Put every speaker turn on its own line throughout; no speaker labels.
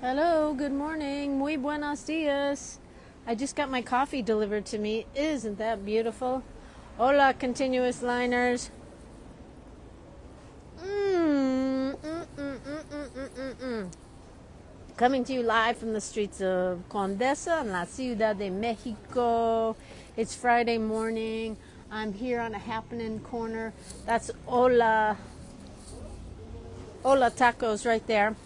Hello, good morning. Muy buenos dias. I just got my coffee delivered to me. Isn't that beautiful? Hola, continuous liners. Coming to you live from the streets of Condesa in la Ciudad de Mexico. It's Friday morning. I'm here on a happening corner. That's Hola Tacos right there.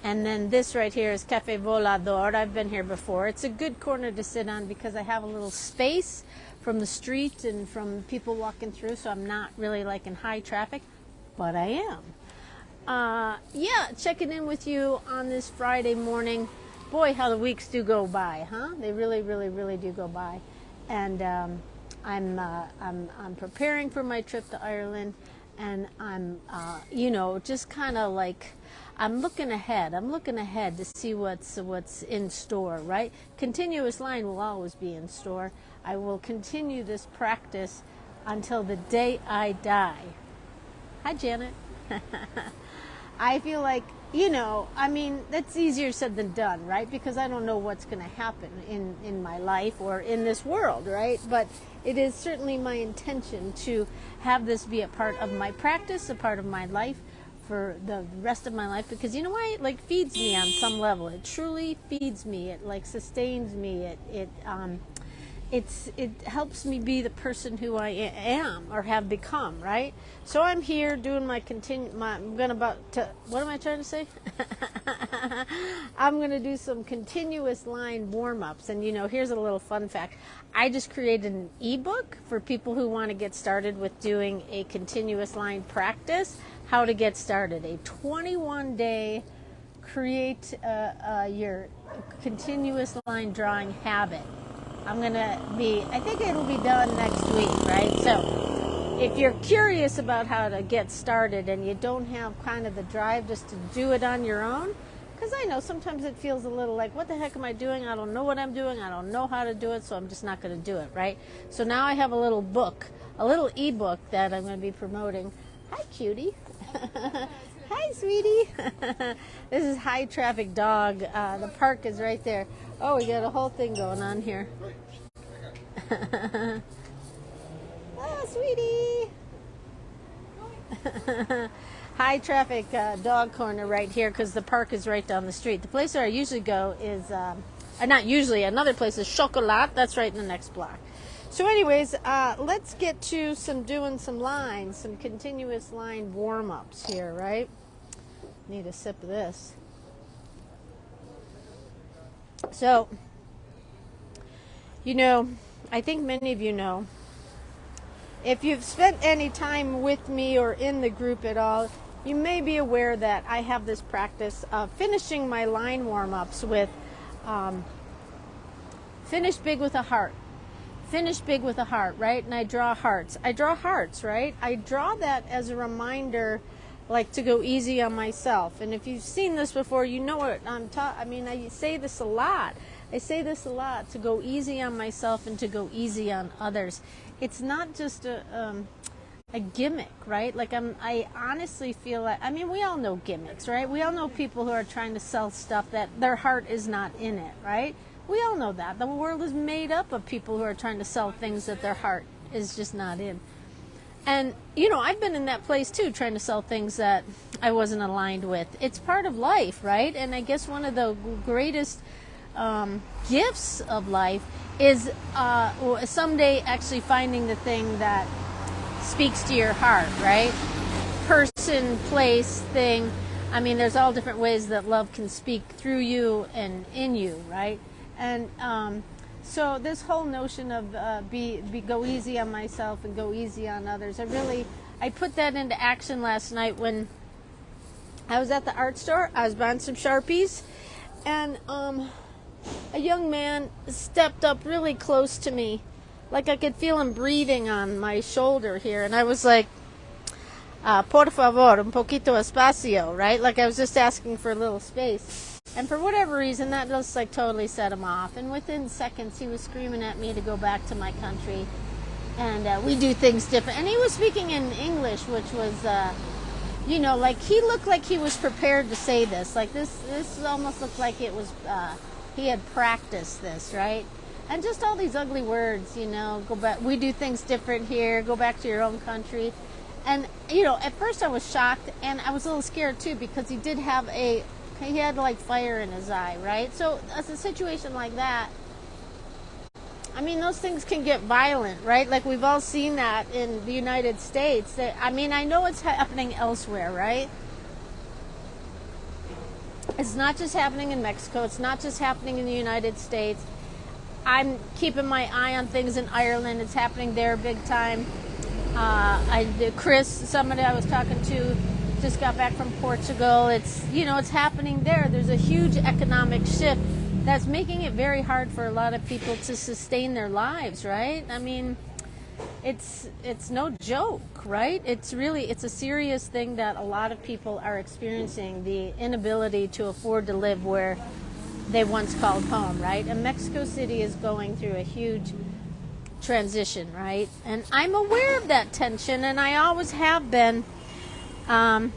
And then this right here is Cafe Volador. I've been here before. It's a good corner to sit on because I have a little space from the street and from people walking through, so I'm not really like in high traffic, but I am. Yeah, checking in with you on this Friday morning. Boy, how the weeks do go by, huh? They really, really, really do go by. And I'm preparing for my trip to Ireland, and I'm just kind of like I'm looking ahead. I'm looking ahead to see what's in store, right? Continuous line will always be in store. I will continue this practice until the day I die. Hi, Janet. I feel like, that's easier said than done, right? Because I don't know what's going to happen in my life or in this world, right? But it is certainly my intention to have this be a part of my practice, a part of my life for the rest of my life, because you know why? It like feeds me on some level. It truly feeds me. It like sustains me. It helps me be the person who I am or have become, right? So I'm here doing what am I trying to say? I'm going to do some continuous line warm-ups. And here's a little fun fact. I just created an ebook for people who want to get started with doing a continuous line practice, how to get started. A 21-day create your continuous line drawing habit. I think it'll be done next week, right? So if you're curious about how to get started and you don't have kind of the drive just to do it on your own, because I know sometimes it feels a little like, what the heck am I doing? I don't know what I'm doing. I don't know how to do it, so I'm just not going to do it, right? So now I have a little book, a little ebook that I'm going to be promoting. Hi, cutie. Hi, sweetie. This is high traffic dog. The park is right there. Oh, we got a whole thing going on here. Oh, sweetie. High traffic dog corner right here because the park is right down the street. The place where I usually go is, not usually, another place is Chocolat. That's right in the next block. So anyways, let's get to doing some lines, some continuous line warm-ups here, right? Need a sip of this. So, I think many of you know, if you've spent any time with me or in the group at all, you may be aware that I have this practice of finishing my line warm-ups with finish big with a heart. Finish big with a heart, right? And I draw hearts. Right? I draw that as a reminder, like to go easy on myself. And if you've seen this before, you know what I'm talking. I say this a lot. To go easy on myself and to go easy on others. It's not just a gimmick, right? Like I honestly feel like, we all know gimmicks, right? We all know people who are trying to sell stuff that their heart is not in it, right? We all know that. The world is made up of people who are trying to sell things that their heart is just not in. And, I've been in that place too, trying to sell things that I wasn't aligned with. It's part of life, right? And I guess one of the greatest gifts of life is someday actually finding the thing that speaks to your heart, right? Person, place, thing. There's all different ways that love can speak through you and in you, right? And so this whole notion of go easy on myself and go easy on others, I put that into action last night when I was at the art store. I was buying some Sharpies, and a young man stepped up really close to me, like I could feel him breathing on my shoulder here, and I was like, por favor, un poquito espacio, right? Like I was just asking for a little space. And for whatever reason, that just like totally set him off. And within seconds, he was screaming at me to go back to my country. And we do things different. And he was speaking in English, which was you know, like he looked like he was prepared to say this. Like this almost looked like it was, he had practiced this, right? And just all these ugly words, you know, go back, we do things different here, go back to your own country. And, you know, at first I was shocked, and I was a little scared too, because he did have he had like fire in his eye, right? So as a situation like that, I mean, those things can get violent, right? Like we've all seen that in the United States. I mean, I know it's happening elsewhere, right? It's not just happening in Mexico. It's not just happening in the United States. I'm keeping my eye on things in Ireland. It's happening there big time. Chris, somebody I was talking to, just got back from Portugal. It's, you know, it's happening there. There's a huge economic shift that's making it very hard for a lot of people to sustain their lives, right? I mean, it's no joke, right? It's a serious thing that a lot of people are experiencing, the inability to afford to live where they once called home, right? And Mexico City is going through a huge transition, right? And I'm aware of that tension, and I always have been. I'm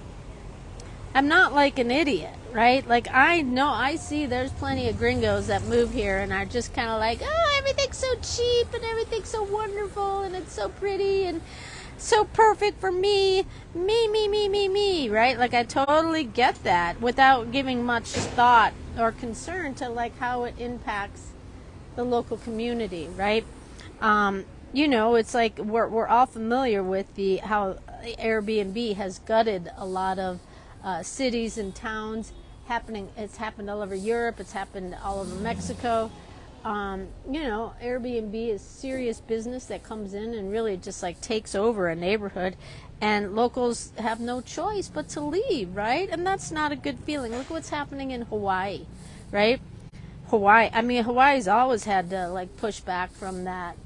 not like an idiot, right? Like I see there's plenty of gringos that move here and are just kind of like, oh, everything's so cheap and everything's so wonderful and it's so pretty and so perfect for me, right? Like I totally get that without giving much thought or concern to like how it impacts the local community, right? You know, it's like we're all familiar with how Airbnb has gutted a lot of cities and towns. It's happened all over Europe. It's happened all over Mexico. You know, Airbnb is serious business that comes in and really just like takes over a neighborhood, and locals have no choice but to leave, right? And that's not a good feeling. Look what's happening in Hawaii, right? Hawaii's always had to like push back from that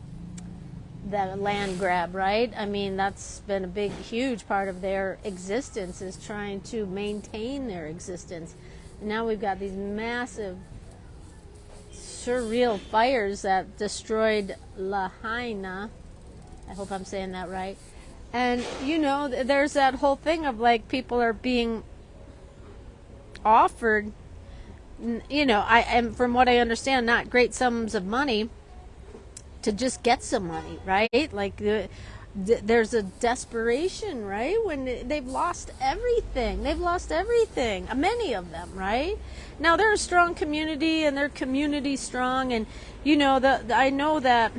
land grab, right? I mean, that's been a big, huge part of their existence, is trying to maintain their existence. And now we've got these massive, surreal fires that destroyed Lahaina. I hope I'm saying that right. And, you know, there's that whole thing of like people are being offered, you know, and from what I understand, not great sums of money to just get some money, right? Like there's a desperation, right? When they've lost everything. Many of them, right? Now they're a strong community and they're community strong, and you know I know that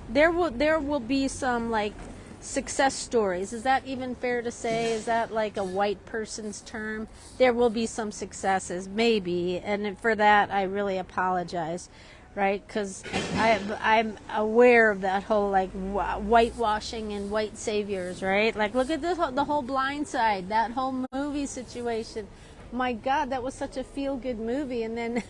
there will be some like success stories. Is that even fair to say? Is that like a white person's term? There will be some successes, maybe, and for that I really apologize. Right, because I'm aware of that whole like whitewashing and white saviors, right? Like look at the whole Blind Side, that whole movie situation. My God, that was such a feel-good movie, and then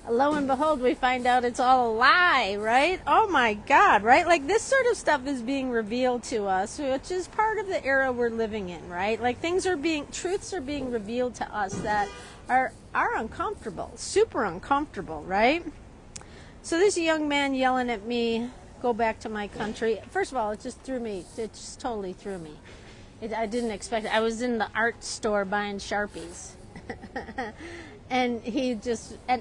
lo and behold, we find out it's all a lie, right? Oh my God, right? Like this sort of stuff is being revealed to us, which is part of the era we're living in, right? Like truths are being revealed to us that are uncomfortable, super uncomfortable, right? So this young man yelling at me, go back to my country. First of all, it just totally threw me. I didn't expect it. I was in the art store buying Sharpies. And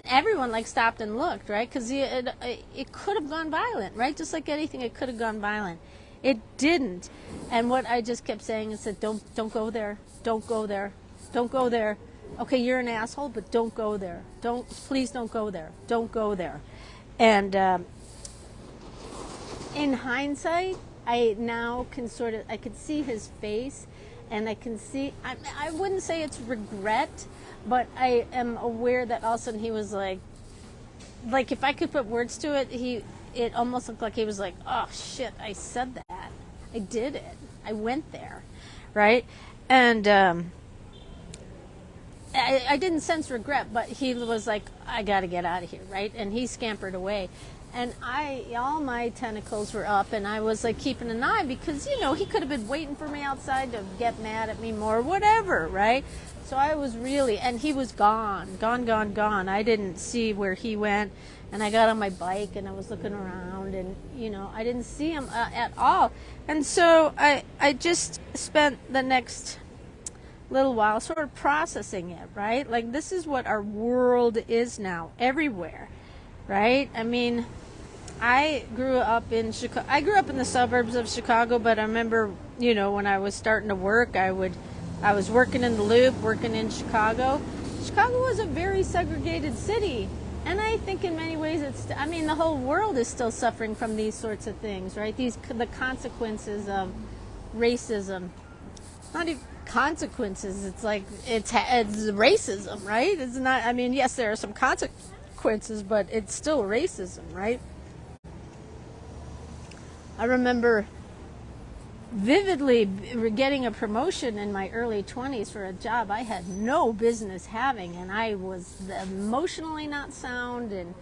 everyone like stopped and looked, right? Because it could have gone violent, right? Just like anything, it could have gone violent. It didn't. And what I just kept saying is that don't go there, don't go there, don't go there. Okay, you're an asshole, but don't go there. Please don't go there. Don't go there. And in hindsight, I now can I could see his face, and I can see, I wouldn't say it's regret, but I am aware that all of a sudden he was like if I could put words to it, it almost looked like he was like, oh shit, I said that. I did it. I went there, right? And, I didn't sense regret, but he was like, I got to get out of here, right? And he scampered away. And all my tentacles were up, and I was like keeping an eye because, you know, he could have been waiting for me outside to get mad at me more, whatever, right? So I was and he was gone. I didn't see where he went, and I got on my bike and I was looking around, and, you know, I didn't see him at all. And so I just spent the next little while, sort of processing it, right? Like, this is what our world is now, everywhere, right? I mean, I grew up in Chicago. I grew up in the suburbs of Chicago, but I remember, you know, when I was starting to work, I was working in the Loop, working in Chicago. Chicago was a very segregated city, and I think in many ways I mean, the whole world is still suffering from these sorts of things, right? The consequences of racism. Not even consequences. It's like it's racism, right? It's not. I mean, yes, there are some consequences, but it's still racism, right? I remember vividly getting a promotion in my early 20s for a job I had no business having, and I was emotionally not sound and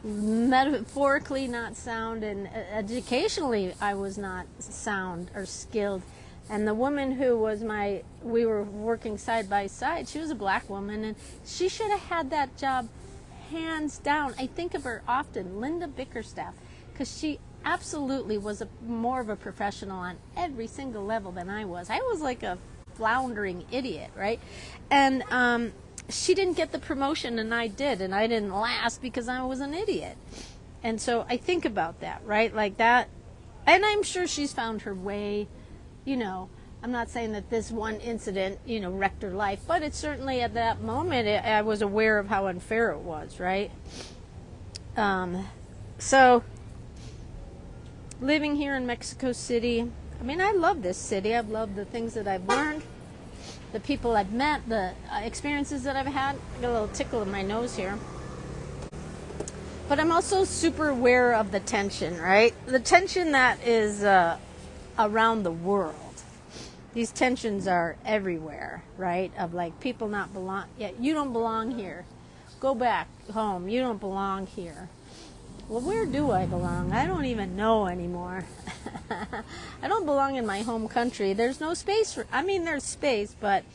metaphorically not sound, and educationally I was not sound or skilled. And the woman who was we were working side by side, she was a black woman, and she should have had that job hands down. I think of her often, Linda Bickerstaff, because she absolutely was more of a professional on every single level than I was. I was like a floundering idiot, right? And she didn't get the promotion, and I did, and I didn't last because I was an idiot. And so I think about that, right? Like that, and I'm sure she's found her way. You know, I'm not saying that this one incident, you know, wrecked her life, but it certainly at that moment, I was aware of how unfair it was, right? So, living here in Mexico City, I mean, I love this city. I've loved the things that I've learned, the people I've met, the experiences that I've had. I got a little tickle in my nose here. But I'm also super aware of the tension, right? The tension that is around the world. These tensions are everywhere, right? Of like people not belong. Yeah, you don't belong here. Go back home. You don't belong here. Well, where do I belong? I don't even know anymore. I don't belong in my home country. There's no space for. I mean, there's space, but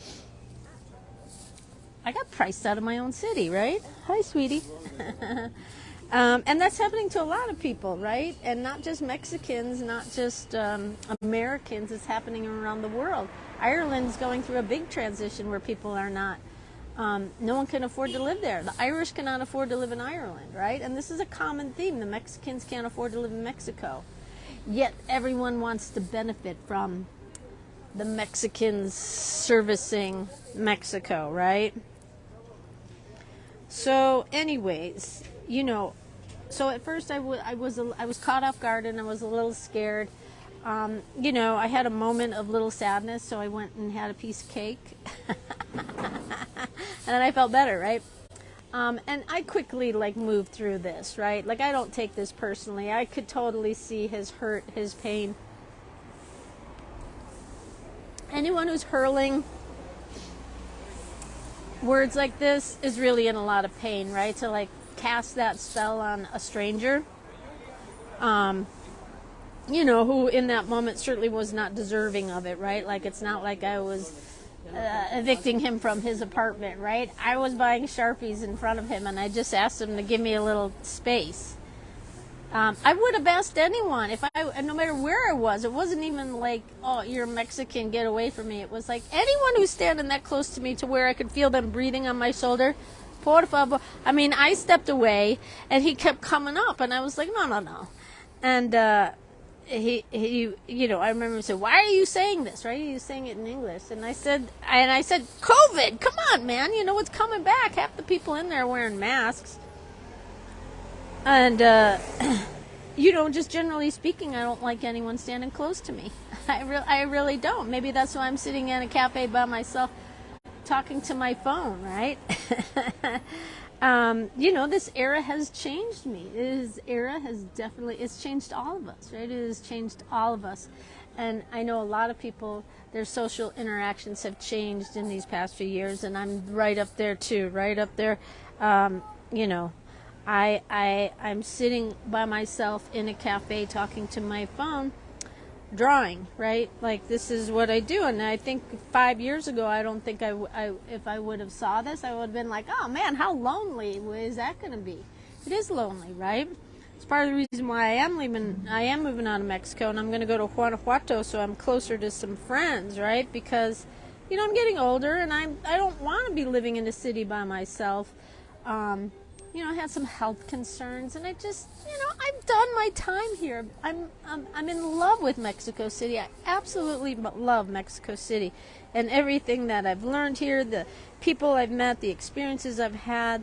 I got priced out of my own city, right? Hi, sweetie. And that's happening to a lot of people, right? And not just Mexicans, not just Americans. It's happening around the world. Ireland's going through a big transition where people are not, no one can afford to live there. The Irish cannot afford to live in Ireland, right? And this is a common theme. The Mexicans can't afford to live in Mexico. Yet everyone wants to benefit from the Mexicans servicing Mexico, right? So anyways, you know, so at first I was caught off guard and I was a little scared. You know, I had a moment of little sadness, so I went and had a piece of cake. And then I felt better, right? And I quickly, like, moved through this, right? Like, I don't take this personally. I could totally see his hurt, his pain. Anyone who's hurling words like this is really in a lot of pain, right? To, like, cast that spell on a stranger, you know, who in that moment certainly was not deserving of it, right? Like, it's not like I was evicting him from his apartment, right? I was buying Sharpies in front of him, and I just asked him to give me a little space. I would have asked anyone, no matter where I was. It wasn't even like, oh, you're Mexican, get away from me. It was like anyone who's standing that close to me to where I could feel them breathing on my shoulder, por favor. I mean, I stepped away, and he kept coming up, and I was like, no. And he, you know, I remember him saying, why are you saying this, right? He was saying it in English. And I said, COVID, come on, man. You know, it's coming back. Half the people in there are wearing masks. And, you know, just generally speaking, I don't like anyone standing close to me. I really don't. Maybe that's why I'm sitting in a cafe by myself talking to my phone, right? You know, this era has changed me. This era has it's changed all of us, right? It has changed all of us. And I know a lot of people, their social interactions have changed in these past few years, and I'm right up there too, right up there. You know, I'm sitting by myself in a cafe talking to my phone, drawing, right? Like, this is what I do. And I think 5 years ago, I don't think if I would have saw this, I would have been like, oh man, how lonely is that going to be? It is lonely, right? It's part of the reason why I am moving out of Mexico, and I'm going to go to Guanajuato, so I'm closer to some friends, right? Because you know, I'm getting older, and I don't want to be living in a city by myself. You know, I had some health concerns, and I just, you know, I've done my time here. I'm in love with Mexico City. I absolutely love Mexico City, and everything that I've learned here, the people I've met, the experiences I've had,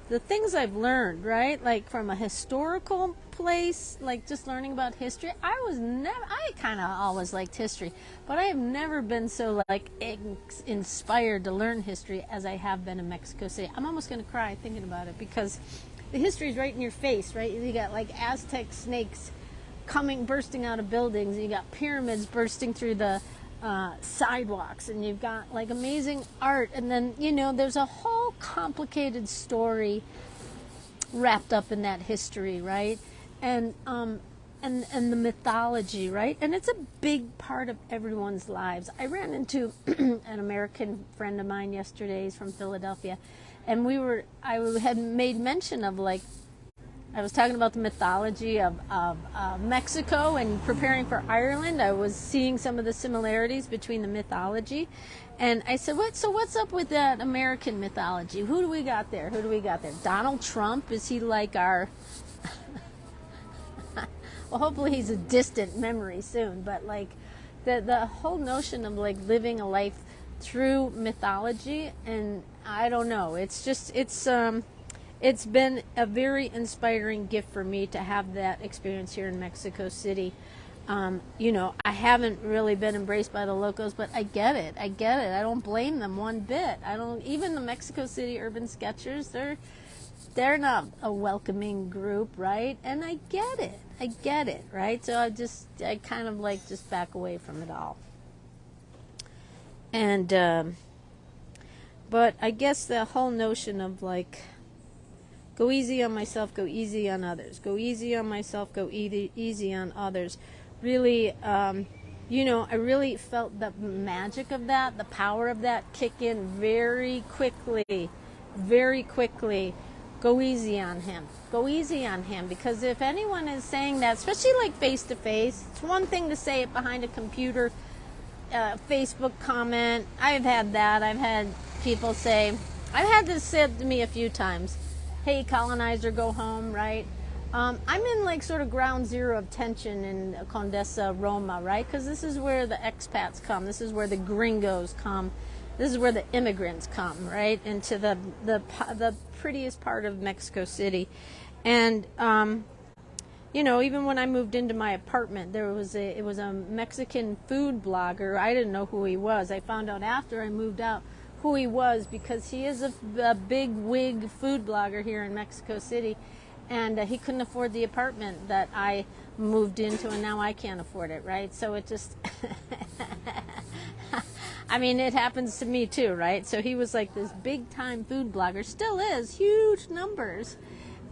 the things I've learned, right? Like from a historical place, like just learning about history. I kind of always liked history, but I have never been so like inspired to learn history as I have been in Mexico City. I'm almost going to cry thinking about it because the history is right in your face, right? You got like Aztec snakes bursting out of buildings, and you got pyramids bursting through the sidewalks, and you've got like amazing art, and then, you know, there's a whole complicated story wrapped up in that history, right? And the mythology, right? And it's a big part of everyone's lives. I ran into an American friend of mine yesterday. He's from Philadelphia, and I had made mention of, like, I was talking about the mythology of Mexico, and preparing for Ireland, I was seeing some of the similarities between the mythology. And I said, what's up with that American mythology? Who do we got there? Donald Trump, is he like our... well, hopefully he's a distant memory soon, but like the whole notion of like living a life through mythology, and I don't know, it's been a very inspiring gift for me to have that experience here in Mexico City. You know, I haven't really been embraced by the locals, but I get it. I don't blame them one bit. Even the Mexico City urban sketchers, they're not a welcoming group, right? And I get it, right? So I kind of like just back away from it all. And, but I guess the whole notion of like, go easy on myself, go easy on others. Go easy on myself, go easy on others. Really, you know, I really felt the magic of that, the power of that kick in very quickly. Go easy on him. Go easy on him. Because if anyone is saying that, especially like face to face, it's one thing to say it behind a computer, Facebook comment. I've had that. I've had people say, I've had this said to me a few times. Hey, colonizer, go home, right? I'm in like sort of ground zero of tension in Condesa, Roma, right? Because this is where the expats come. This is where the gringos come. This is where the immigrants come, right? Into the prettiest part of Mexico City. And, you know, even when I moved into my apartment, it was a Mexican food blogger. I didn't know who he was. I found out after I moved out who he was, because he is a big wig food blogger here in Mexico City, and he couldn't afford the apartment that I moved into, and now I can't afford it, right? So it just I mean, it happens to me too, right? So he was like this big time food blogger, still is, huge numbers,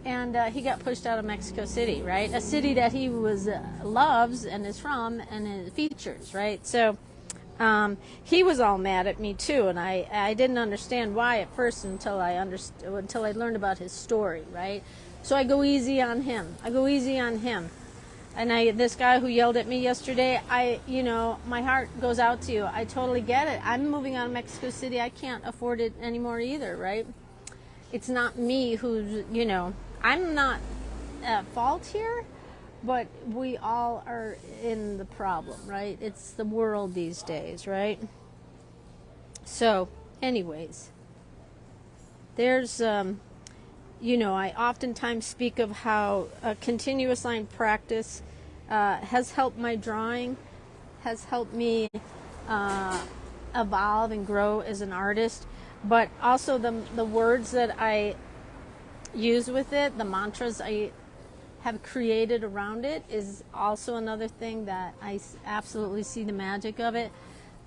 and he got pushed out of Mexico City, right? A city that he loves and is from and it features, right? So he was all mad at me too, and I didn't understand why at first until I learned about his story, right? So I go easy on him. And this guy who yelled at me yesterday, you know, my heart goes out to you. I totally get it. I'm moving out of Mexico City. I can't afford it anymore either, right? It's not me who's, you know, I'm not at fault here. But we all are in the problem, right? It's the world these days, right? So, anyways, there's, you know, I oftentimes speak of how continuous line practice has helped my drawing, has helped me evolve and grow as an artist, but also the words that I use with it, the mantras I have created around it, is also another thing that I absolutely see the magic of it.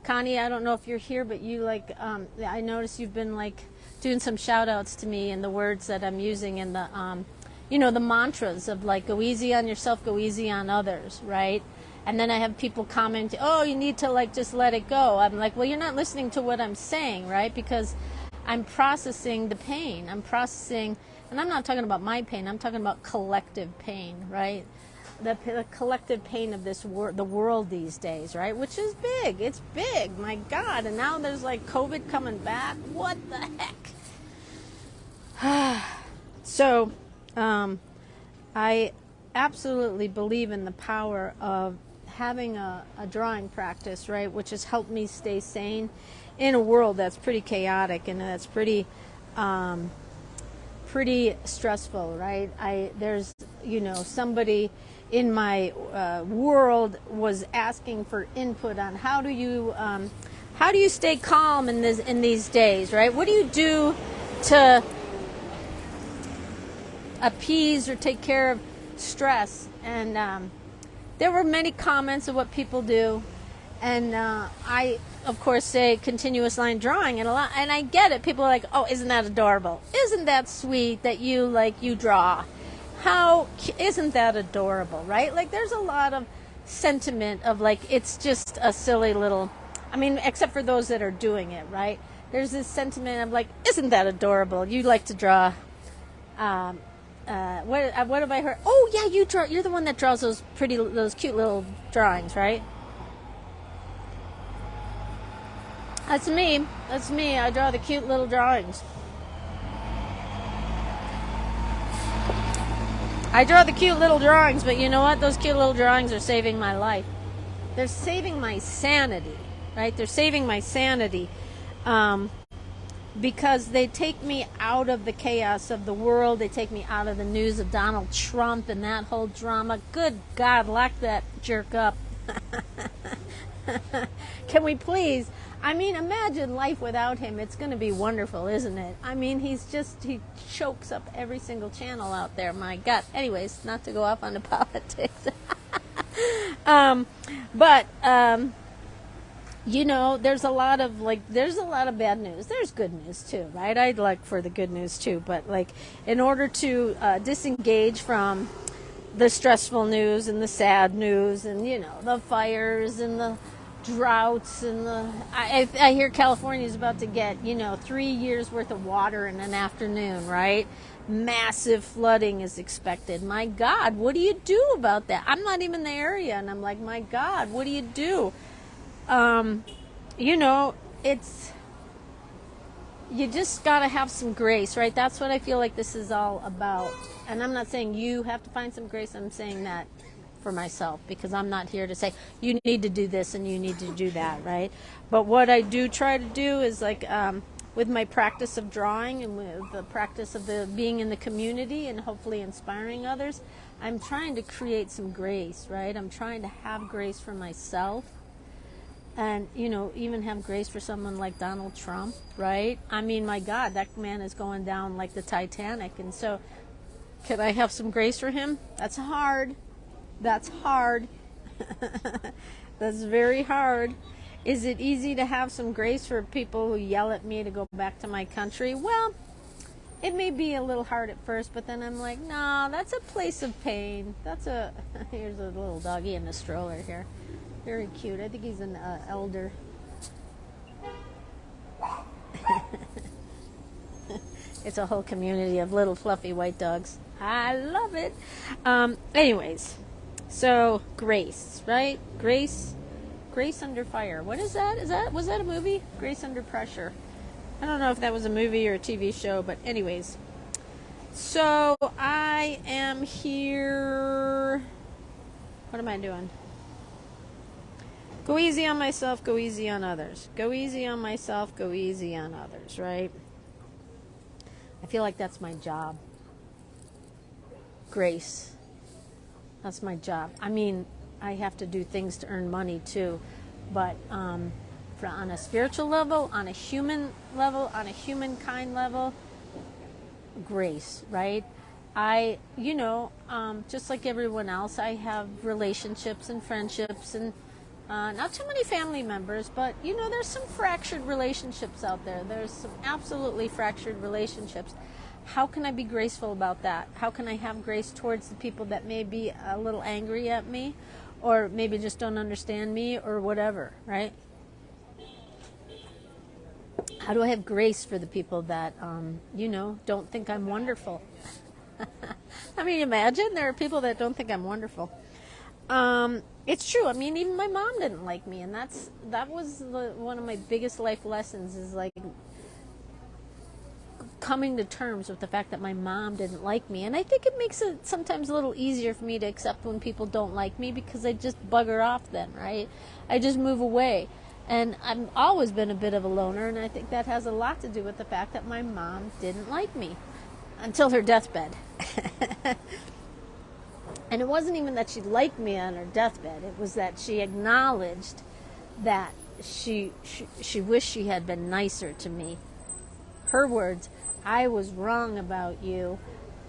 Connie, I don't know if you're here, but you like, I noticed you've been like doing some shout outs to me and the words that I'm using, and the, you know, the mantras of like, go easy on yourself, go easy on others, right? And then I have people comment, oh, you need to like just let it go. I'm like, well, you're not listening to what I'm saying, right? Because I'm processing the pain. I'm processing, and I'm not talking about my pain, I'm talking about collective pain, right? the collective pain of the world these days, right? Which is big. It's big, my God. And now there's like COVID coming back. What the heck? So, I absolutely believe in the power of having a drawing practice, right? Which has helped me stay sane in a world that's pretty chaotic and that's pretty stressful, right? There's, somebody in my world was asking for input on how do you stay calm in these days, right? What do you do to appease or take care of stress? And there were many comments of what people do, and I of course say continuous line drawing, and I get it. People are like, oh, isn't that adorable? Isn't that sweet that you draw? Isn't that adorable, right? Like, there's a lot of sentiment of like, it's just a silly little, except for those that are doing it, right? There's this sentiment of like, isn't that adorable? You like to draw. What have I heard? Oh yeah, you're the one that draws those cute little drawings, right? That's me. I draw the cute little drawings. But you know what? Those cute little drawings are saving my life. They're saving my sanity, right? They're saving my sanity because they take me out of the chaos of the world. They take me out of the news of Donald Trump and that whole drama. Good God, lock that jerk up. Can we please? Imagine life without him. It's going to be wonderful, isn't it? He chokes up every single channel out there. My God. Anyways, not to go off on the politics. There's a lot of bad news. There's good news too, right? I'd like for the good news too, but in order to disengage from the stressful news and the sad news and the fires and the droughts and I hear California is about to get 3 years worth of water in an afternoon, right? Massive flooding is expected. My God, what do you do about that? I'm not even in the area, and I'm like, my God, what do you do? It's, you just got to have some grace, right? That's what I feel like this is all about. And I'm not saying you have to find some grace. I'm saying that for myself, because I'm not here to say you need to do this and you need to do that, right? But what I do try to do is with my practice of drawing and with the practice of being in the community and hopefully inspiring others, I'm trying to create some grace, right? I'm trying to have grace for myself. And, even have grace for someone like Donald Trump, right? My God, that man is going down like the Titanic. And so, can I have some grace for him? That's hard. That's very hard. Is it easy to have some grace for people who yell at me to go back to my country? Well, it may be a little hard at first, but then I'm like, nah, that's a place of pain. Here's a little doggy in a stroller here. Very cute. I think he's an elder. It's a whole community of little fluffy white dogs. I love it. Anyways, so grace, right? Grace Under Fire. What is that? Was that a movie? Grace Under Pressure. I don't know if that was a movie or a TV show, but anyways. So I am here. What am I doing? Go easy on myself, go easy on others. Go easy on myself, go easy on others, right? I feel like that's my job. Grace. That's my job. I have to do things to earn money too, but on a spiritual level, on a human level, on a humankind level, grace, right? Just like everyone else, I have relationships and friendships and not too many family members, but there's some fractured relationships out there. There's some absolutely fractured relationships. How can I be graceful about that? How can I have grace towards the people that may be a little angry at me, or maybe just don't understand me, or whatever, right? How do I have grace for the people that, don't think I'm wonderful? Imagine there are people that don't think I'm wonderful. It's true. I mean, even my mom didn't like me, and that was one of my biggest life lessons, is like coming to terms with the fact that my mom didn't like me. And I think it makes it sometimes a little easier for me to accept when people don't like me, because I just bugger off then, right? I just move away. And I've always been a bit of a loner, and I think that has a lot to do with the fact that my mom didn't like me until her deathbed. And it wasn't even that she liked me on her deathbed. It was that she acknowledged that she wished she had been nicer to me. Her words, "I was wrong about you.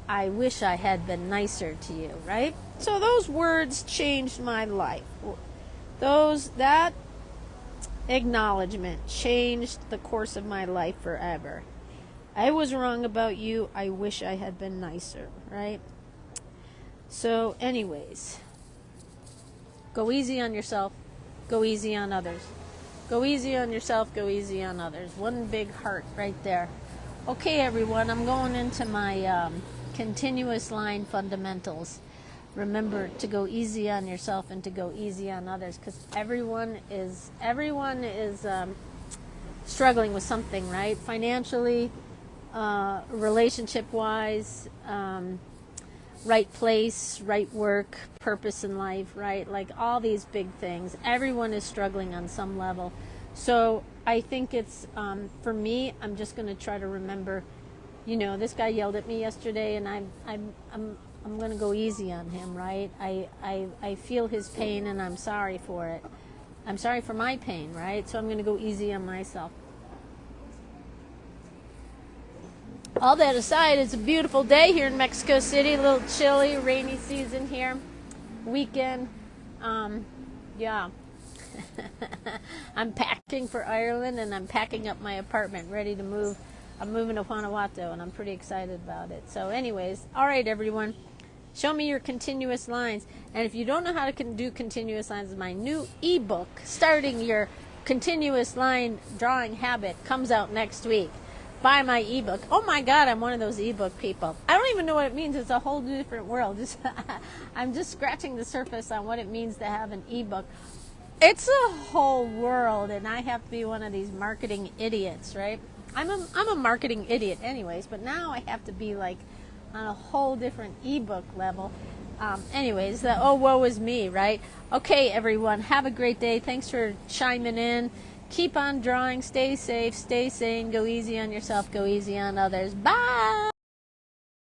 I wish I had been nicer to you," right? So those words changed my life. That acknowledgement changed the course of my life forever. I was wrong about you. I wish I had been nicer, right? So anyways, go easy on yourself. Go easy on others. Go easy on yourself. Go easy on others. One big heart right there. Okay, everyone, I'm going into my continuous line fundamentals. Remember to go easy on yourself and to go easy on others, because everyone is struggling with something, right? Financially, relationship-wise, right place, right work, purpose in life, right? Like all these big things. Everyone is struggling on some level. So I think it's, for me, I'm just going to try to remember, this guy yelled at me yesterday, and I'm going to go easy on him, right? I feel his pain, and I'm sorry for it. I'm sorry for my pain, right? So I'm going to go easy on myself. All that aside, it's a beautiful day here in Mexico City. A little chilly, rainy season here. Weekend. Yeah. I'm packing for Ireland, and I'm packing up my apartment, ready to move. I'm moving to Guanajuato, and I'm pretty excited about it. So anyways, all right, everyone. Show me your continuous lines. And if you don't know how to do continuous lines, my new ebook, Starting Your Continuous Line Drawing Habit, comes out next week. Buy my ebook. Oh my God, I'm one of those ebook people. I don't even know what it means. It's a whole different world. I'm just scratching the surface on what it means to have an ebook. It's a whole world, and I have to be one of these marketing idiots, right? I'm a marketing idiot anyways, but now I have to be like on a whole different ebook level. Anyways, oh, woe is me, right? Okay, everyone, have a great day. Thanks for chiming in. Keep on drawing. Stay safe. Stay sane. Go easy on yourself. Go easy on others. Bye.